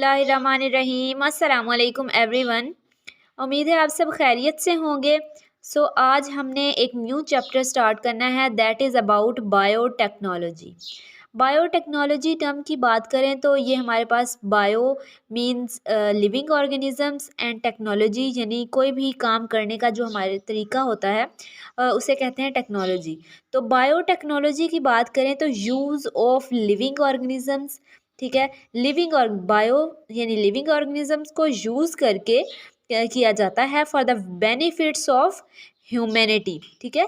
बिस्मिल्लाहिर्रहमानिर्रहीम। अस्सलाम वालेकुम एवरीवन। उम्मीद है आप सब खैरियत से होंगे। आज हमने एक न्यू चैप्टर स्टार्ट करना है, that is about biotechnology. Biotechnology term की बात करें तो ये हमारे पास bio means living organisms and technology, यानी कोई भी काम करने का जो हमारे तरीका होता है उसे कहते हैं टेक्नोलॉजी। तो बायोटेक्नोलॉजी की बात करें तो यूज़ ऑफ लिविंग ऑर्गेनिजम्स, ठीक है, लिविंग और बायो यानी लिविंग ऑर्गेनिजम्स को यूज़ करके क्या किया जाता है for the benefits of humanity, ठीक है।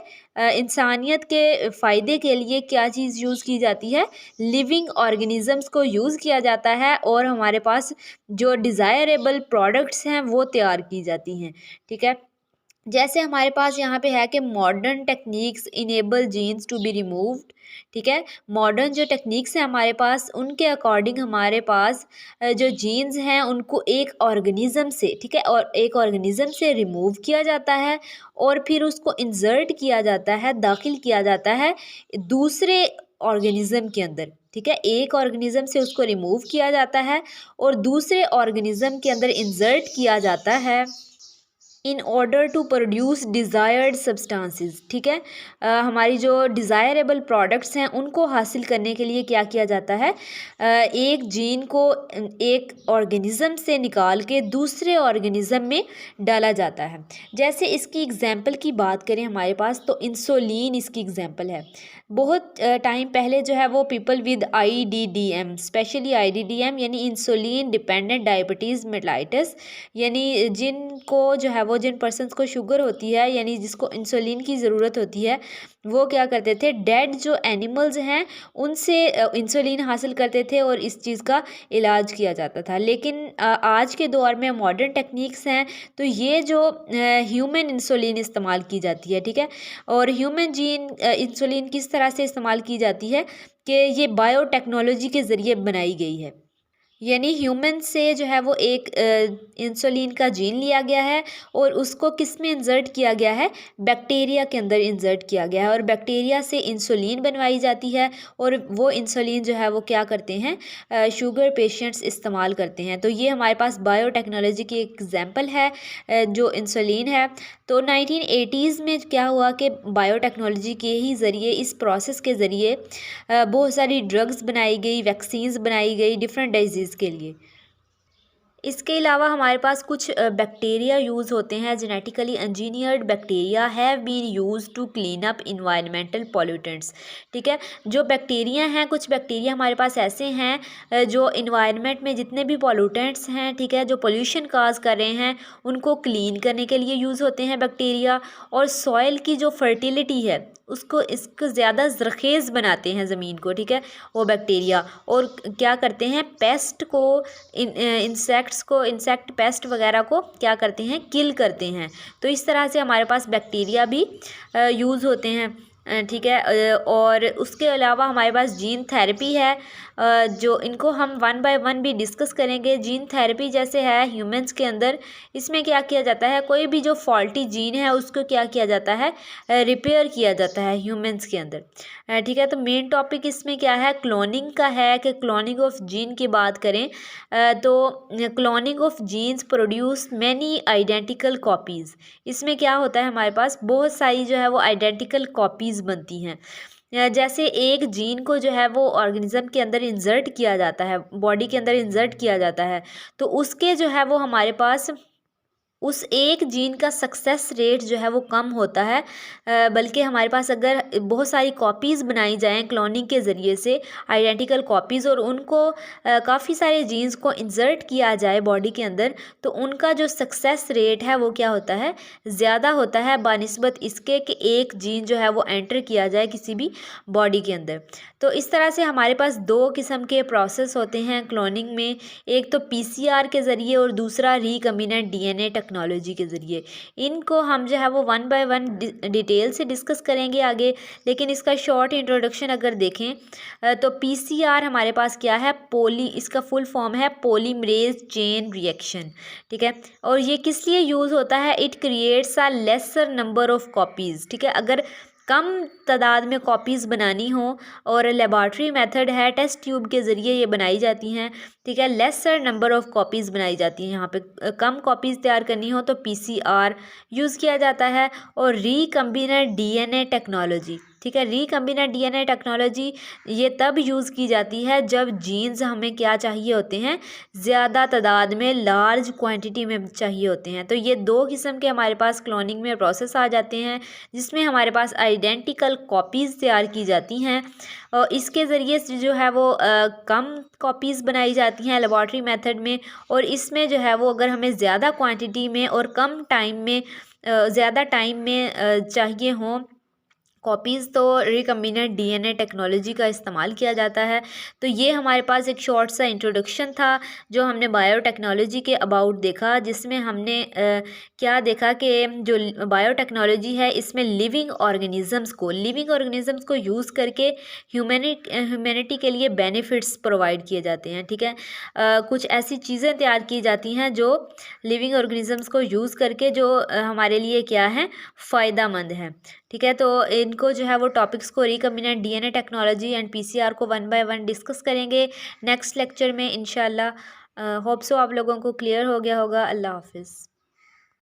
इंसानियत के फ़ायदे के लिए क्या चीज़ यूज़ की जाती है, लिविंग ऑर्गेनिजम्स को यूज़ किया जाता है और हमारे पास जो डिज़ायरेबल प्रोडक्ट्स हैं वो तैयार की जाती हैं, ठीक है। जैसे हमारे पास यहाँ पे है कि modern techniques enable genes to be removed, ठीक है। मॉडर्न जो टेक्निक्स हैं हमारे पास उनके अकॉर्डिंग हमारे पास जो जीन्स हैं उनको एक ऑर्गेनिज़म से, ठीक है, और एक ऑर्गेनिज़म से रिमूव किया जाता है और फिर उसको इंसर्ट किया जाता है, दाखिल किया जाता है दूसरे ऑर्गेनिज़म के अंदर, ठीक है। एक ऑर्गेनिज़म से उसको रिमूव किया जाता है और दूसरे ऑर्गेनिज़म के अंदर इंसर्ट किया जाता है in order to produce desired substances, ठीक है। हमारी जो डिज़ायरेबल प्रोडक्ट्स हैं उनको हासिल करने के लिए क्या किया जाता है, एक जीन को एक ऑर्गेनिज़म से निकाल के दूसरे ऑर्गेनिज़म में डाला जाता है। जैसे इसकी एग्ज़ाम्पल की बात करें हमारे पास तो इंसुलिन इसकी एग्ज़ाम्पल है। बहुत टाइम पहले जो है वो people with IDDM, specially IDDM यानी इंसुलिन डिपेंडेंट डायबिटीज़ मेलाइटस, यानी जिनको जो है वो जिन पर्सन्स को शुगर होती है यानी जिसको इंसुलिन की ज़रूरत होती है वो क्या करते थे, डेड जो एनिमल्स हैं उनसे इंसुलिन हासिल करते थे और इस चीज़ का इलाज किया जाता था। लेकिन आज के दौर में मॉडर्न टेक्निक्स हैं तो ये जो ह्यूमन इंसुलिन इस्तेमाल की जाती है, ठीक है। और ह्यूमन जीन इंसुलिन किस तरह से इस्तेमाल की जाती है कि ये बायोटेक्नोलॉजी के ज़रिए बनाई गई है, यानी ह्यूमन से जो है वो एक इंसुलिन का जीन लिया गया है और उसको किस में इंसर्ट किया गया है, बैक्टीरिया के अंदर इंसर्ट किया गया है और बैक्टीरिया से इंसुलिन बनवाई जाती है और वो इंसुलिन जो है वो क्या करते हैं, शुगर पेशेंट्स इस्तेमाल करते हैं। तो ये हमारे पास बायोटेक्नोलॉजी की एग्जांपल है जो इंसुलिन है। तो 1980s में क्या हुआ कि बायोटेक्नोलॉजी के ही ज़रिए, इस प्रोसेस के ज़रिए बहुत सारी ड्रग्स बनाई गई, वैक्सीन्स बनाई गई डिफरेंट डिजीज़ के लिए। इसके अलावा हमारे पास कुछ बैक्टीरिया यूज़ होते हैं, genetically engineered bacteria have been use to clean up environmental pollutants, ठीक है। जो बैक्टीरिया हैं, कुछ बैक्टीरिया हमारे पास ऐसे हैं जो इन्वायरमेंट में जितने भी पॉल्यूटेंट्स हैं, ठीक है, जो पोल्यूशन काज कर रहे हैं उनको क्लीन करने के लिए यूज़ होते हैं बैक्टीरिया। और सॉइल की जो फर्टिलिटी है उसको इसको ज़्यादा ज़रख़ेज़ बनाते हैं ज़मीन को, ठीक है, वो बैक्टीरिया। और क्या करते हैं, पेस्ट को इंसेक्ट पेस्ट वगैरह को क्या करते हैं, किल करते हैं। तो इस तरह से हमारे पास बैक्टीरिया भी यूज़ होते हैं, ठीक है। और उसके अलावा हमारे पास जीन थेरेपी है, जो इनको हम वन बाय वन भी डिस्कस करेंगे। जीन थेरेपी जैसे है ह्यूमंस के अंदर, इसमें क्या किया जाता है, कोई भी जो फॉल्टी जीन है उसको क्या किया जाता है, रिपेयर किया जाता है ह्यूमंस के अंदर, ठीक है। तो मेन टॉपिक इसमें क्या है, क्लोनिंग का है कि क्लोनिंग ऑफ जीन की बात करें तो cloning of genes produce many identical copies. इसमें क्या होता है, हमारे पास बहुत सारी जो है वो आइडेंटिकल कॉपीज़ बनती हैं। जैसे एक जीन को जो है वो ऑर्गेनिज़म के अंदर इंसर्ट किया जाता है, बॉडी के अंदर इंसर्ट किया जाता है, तो उसके जो है वो हमारे पास उस एक जीन का सक्सेस रेट जो है वो कम होता है, बल्कि हमारे पास अगर बहुत सारी कॉपीज़ बनाई जाएं क्लोनिंग के ज़रिए से, आइडेंटिकल कॉपीज़, और उनको काफ़ी सारे जीन्स को इंसर्ट किया जाए बॉडी के अंदर, तो उनका जो सक्सेस रेट है वो क्या होता है, ज़्यादा होता है बानिस्बत इसके कि एक जीन जो है वो एंटर किया जाए किसी भी बॉडी के अंदर। तो इस तरह से हमारे पास दो किस्म के प्रोसेस होते हैं क्लोनिंग में, एक तो PCR के ज़रिए और दूसरा रिकम्बिनेंट DNA टेक्नोलॉजी के ज़रिए। इनको हम जो है वो वन बाय वन डिटेल से डिस्कस करेंगे आगे, लेकिन इसका शॉर्ट इंट्रोडक्शन अगर देखें तो PCR हमारे पास क्या है, इसका फुल फॉर्म है पॉलीमरेज चेन रिएक्शन, ठीक है। और ये किस लिए यूज़ होता है, it creates a lesser number of copies, ठीक है। अगर कम तादाद में कॉपीज़ बनानी हो और लेबॉर्ट्री मेथड है, टेस्ट ट्यूब के ज़रिए ये बनाई जाती हैं, ठीक है। लेसर नंबर ऑफ़ कॉपीज़ बनाई जाती हैं, यहाँ पे कम कॉपीज़ तैयार करनी हो तो PCR यूज़ किया जाता है। और रिकम्बिनेंट DNA टेक्नोलॉजी, ठीक है। रिकम्बिनेंट DNA टेक्नोलॉजी ये तब यूज़ की जाती है जब जीन्स हमें क्या चाहिए होते हैं, ज़्यादा तादाद में, लार्ज क्वांटिटी में चाहिए होते हैं। तो ये दो किस्म के हमारे पास क्लोनिंग में प्रोसेस आ जाते हैं, जिसमें हमारे पास आइडेंटिकल कॉपीज़ तैयार की जाती हैं और इसके ज़रिए से जो है वो कम कॉपीज़ बनाई जाती हैं लेबॉर्ट्री मेथड में। और इसमें जो है वो अगर हमें ज़्यादा क्वांटिटी में और कम टाइम में, ज़्यादा टाइम में चाहिए हों कॉपीज़, तो रिकम्बिनेंट DNA टेक्नोलॉजी का इस्तेमाल किया जाता है। तो ये हमारे पास एक शॉर्ट सा इंट्रोडक्शन था जो हमने बायोटेक्नोलॉजी के अबाउट देखा, जिसमें हमने क्या देखा कि जो बायोटेक्नोलॉजी है इसमें लिविंग ऑर्गेनिज़म्स को यूज़ करके ह्यूमैनिटी के लिए बेनिफिट्स प्रोवाइड किए जाते हैं, ठीक है। कुछ ऐसी चीज़ें तैयार की जाती हैं जो लिविंग ऑर्गेनिज़म्स को यूज़ करके जो हमारे लिए क्या है, फ़ायदा मंद है, ठीक है। तो इनको जो है वो टॉपिक्स को recombinant DNA technology and PCR को 1 बाय 1 डिस्कस करेंगे नेक्स्ट लेक्चर में इंशाल्लाह। होप सो आप लोगों को क्लियर हो गया होगा। अल्लाह हाफिज़।